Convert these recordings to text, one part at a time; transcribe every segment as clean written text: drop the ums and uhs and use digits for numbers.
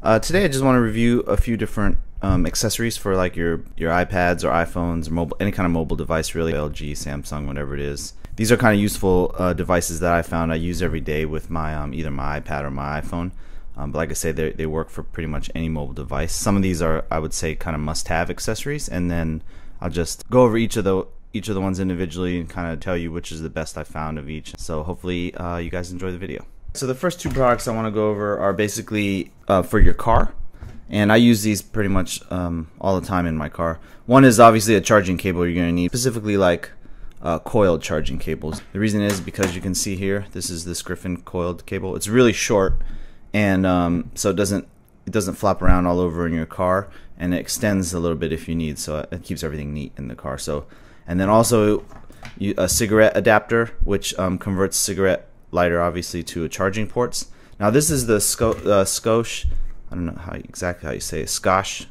Today I just want to review a few different accessories for like your iPads or iPhones or mobile, any kind of mobile device really, LG, Samsung, whatever it is. These are kind of useful devices that I found I use every day with my either my iPad or my iPhone. But like I say, they work for pretty much any mobile device. Some of these are, I would say, kind of must-have accessories, and then I'll just go over each of the ones individually and kind of tell you which is the best I found of each. So hopefully you guys enjoy the video. So the first two products I want to go over are basically for your car, and I use these pretty much all the time in my car. One is obviously a charging cable you're going to need, specifically like coiled charging cables. The reason is because you can see here, this is this Griffin coiled cable. It's really short, and so it doesn't flop around all over in your car, and it extends a little bit if you need, so it keeps everything neat in the car. So, and then also a cigarette adapter, which converts cigarette lighter obviously to a charging ports. Now this is the Scosche, I don't know exactly how you say it, Scosche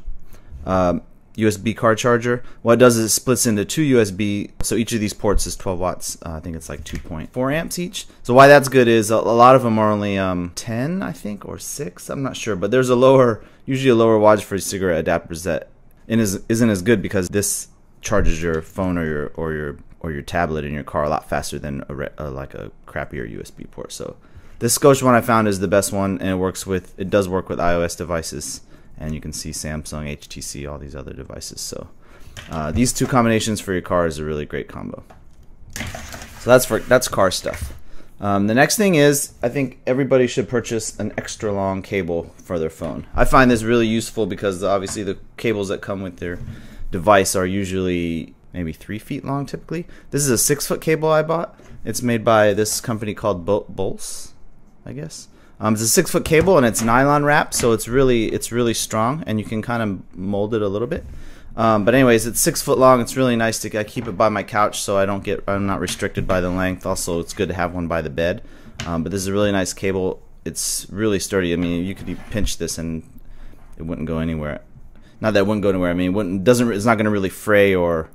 USB car charger. What it does is it splits into two USB, so each of these ports is 12 watts. I think it's like 2.4 amps each. So why that's good is a lot of them are only 10, I think, or 6, I'm not sure, but there's usually a lower wattage for cigarette adapters that isn't as good, because this charges your phone or your tablet in your car a lot faster than like a crappier USB port. So this Scosche one I found is the best one, and it does work with iOS devices, and you can see Samsung, HTC, all these other devices. So these two combinations for your car is a really great combo. So that's car stuff. The next thing is, I think everybody should purchase an extra long cable for their phone. I find this really useful because obviously the cables that come with their device are usually maybe 3 feet long typically. This is a 6-foot cable I bought. It's made by this company called Bolse, I guess. It's a 6-foot cable, and it's nylon wrapped, so it's really strong, and you can kind of mold it a little bit. But anyways, it's 6 foot long. It's really nice I keep it by my couch, so I'm not restricted by the length. Also, it's good to have one by the bed. But this is a really nice cable. It's really sturdy. I mean, you could pinch this and it wouldn't go anywhere. Not that it wouldn't go anywhere. I mean, it's not going to really fray or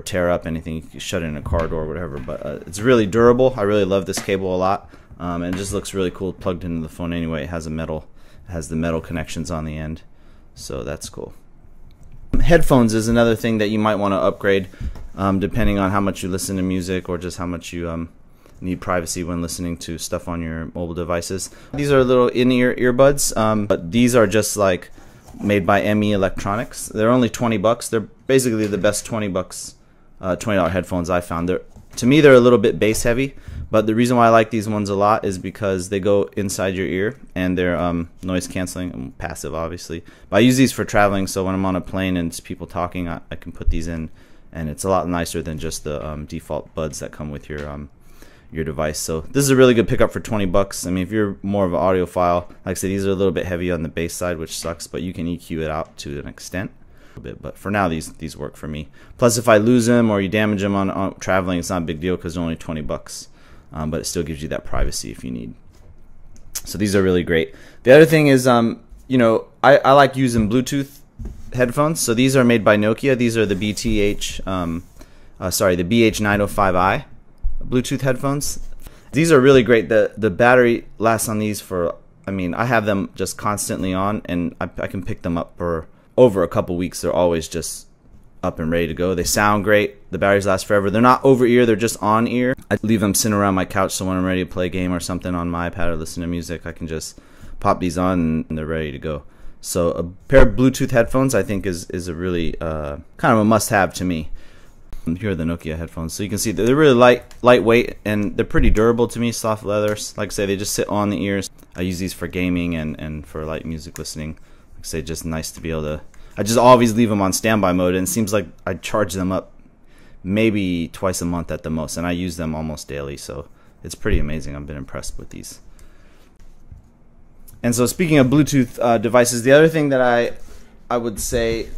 tear up anything. You can shut it in a car door or whatever. But it's really durable. I really love this cable a lot. And it just looks really cool plugged into the phone anyway. It has the metal connections on the end, so that's cool. Headphones is another thing that you might want to upgrade, depending on how much you listen to music or just how much you need privacy when listening to stuff on your mobile devices. These are little in-ear earbuds, but these are just like made by ME Electronics. They're only 20 bucks. They're basically the best $20 headphones I found. To me, they're a little bit bass heavy, but the reason why I like these ones a lot is because they go inside your ear, and they're noise canceling and passive, obviously. But I use these for traveling, so when I'm on a plane and it's people talking, I can put these in, and it's a lot nicer than just the default buds that come with your device. So this is a really good pickup for 20 bucks. I mean, if you're more of an audiophile, like I said, these are a little bit heavy on the bass side, which sucks, but you can EQ it out to an extent. But for now, these work for me. Plus, if I lose them or you damage them on traveling, it's not a big deal because they're only 20 bucks. But it still gives you that privacy if you need. So these are really great. The other thing is, you know, I like using Bluetooth headphones. So these are made by Nokia. These are the the BH905i Bluetooth headphones. These are really great. The battery lasts on these for, I mean, I have them just constantly on, and I can pick them up for over a couple weeks. They're always just up and ready to go. They sound great. The batteries last forever. They're not over ear, they're just on ear. I leave them sitting around my couch, so when I'm ready to play a game or something on my iPad or listen to music, I can just pop these on and they're ready to go. So a pair of Bluetooth headphones I think is a really kind of a must-have to me. Here are the Nokia headphones. So you can see they're really lightweight, and they're pretty durable to me, soft leathers. Like I say, they just sit on the ears. I use these for gaming and for light music listening. Like I say, just nice to be able to, I just always leave them on standby mode, and it seems like I charge them up maybe twice a month at the most, and I use them almost daily, so it's pretty amazing. I've been impressed with these. And so speaking of Bluetooth devices, the other thing that I would say,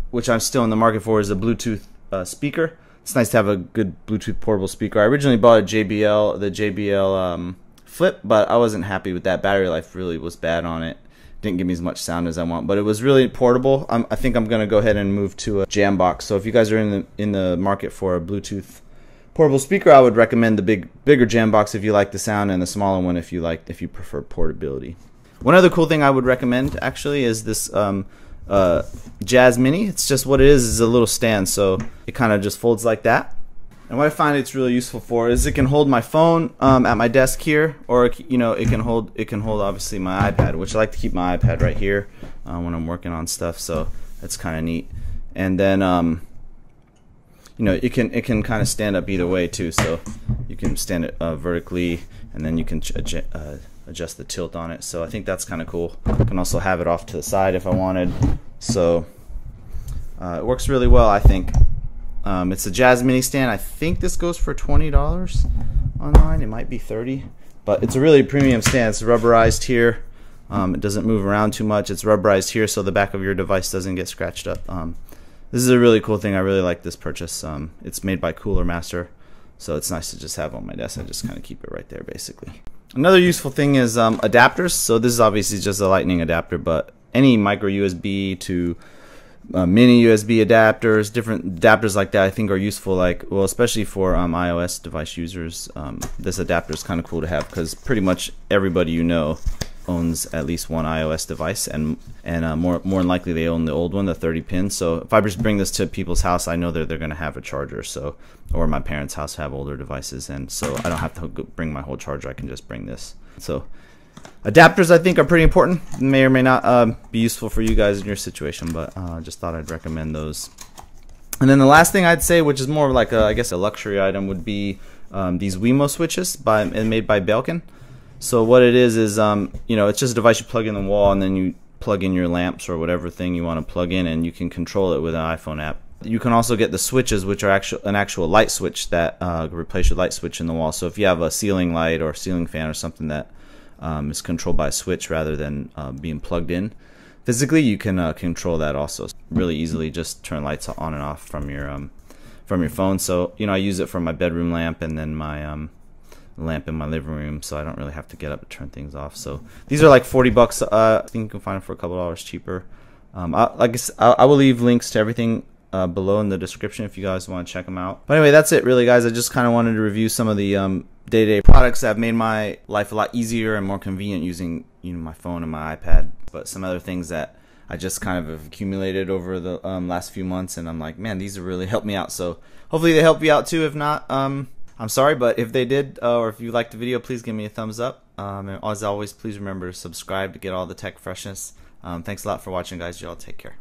which I'm still in the market for, is a Bluetooth speaker. It's nice to have a good Bluetooth portable speaker. I originally bought the JBL Flip, but I wasn't happy with that. Battery life really was bad on it. Didn't give me as much sound as I want, but it was really portable. I think I'm gonna go ahead and move to a Jambox. So if you guys are in the market for a Bluetooth portable speaker, I would recommend the bigger Jambox if you like the sound, and the smaller one if you prefer portability. One other cool thing I would recommend actually is this Jazz Mini. It's just what it is a little stand, so it kind of just folds like that. And what I find it's really useful for is it can hold my phone at my desk here, or you know, it can hold obviously my iPad, which I like to keep my iPad right here when I'm working on stuff. So that's kind of neat. And then you know, it can kind of stand up either way too. So you can stand it vertically, and then you can adjust the tilt on it. So I think that's kind of cool. I can also have it off to the side if I wanted. So it works really well, I think. It's a Jazz Mini stand. I think this goes for $20 online. It might be $30, but it's a really premium stand. It's rubberized here. It doesn't move around too much. It's rubberized here so the back of your device doesn't get scratched up. This is a really cool thing. I really like this purchase. It's made by Cooler Master, so it's nice to just have on my desk. I just kind of keep it right there basically. Another useful thing is adapters. So this is obviously just a lightning adapter, but any micro USB to mini USB adapters, different adapters like that, I think are useful. Like, well, especially for iOS device users, this adapter is kind of cool to have because pretty much everybody you know owns at least one iOS device, and more than likely they own the old one, the 30 pin. So if I just bring this to people's house, I know that they're going to have a charger. So, or my parents' house have older devices, and so I don't have to bring my whole charger. I can just bring this. So adapters I think are pretty important. May or may not be useful for you guys in your situation, but just thought I'd recommend those. And then the last thing I'd say, which is more like I guess a luxury item, would be these Wemo switches made by Belkin. So what it is you know, it's just a device you plug in the wall, and then you plug in your lamps or whatever thing you want to plug in, and you can control it with an iPhone app. You can also get the switches, which are an actual light switch that replace your light switch in the wall. So if you have a ceiling light or ceiling fan or something that is controlled by a switch rather than being plugged in physically, you can control that also really easily. Just turn lights on and off from your phone. So you know, I use it for my bedroom lamp and then my lamp in my living room, so I don't really have to get up to turn things off. So these are like $40. I think you can find them for a couple dollars cheaper. I will leave links to everything below in the description if you guys want to check them out. But anyway, that's it really, guys. I just kind of wanted to review some of the day-to-day products that have made my life a lot easier and more convenient using, you know, my phone and my iPad. But some other things that I just kind of have accumulated over the last few months, and I'm like, man, these have really helped me out. So hopefully they help you out too. If not, I'm sorry, but if they did, or if you liked the video, please give me a thumbs up. And as always, please remember to subscribe to get all the tech freshness. Thanks a lot for watching, guys. Y'all take care.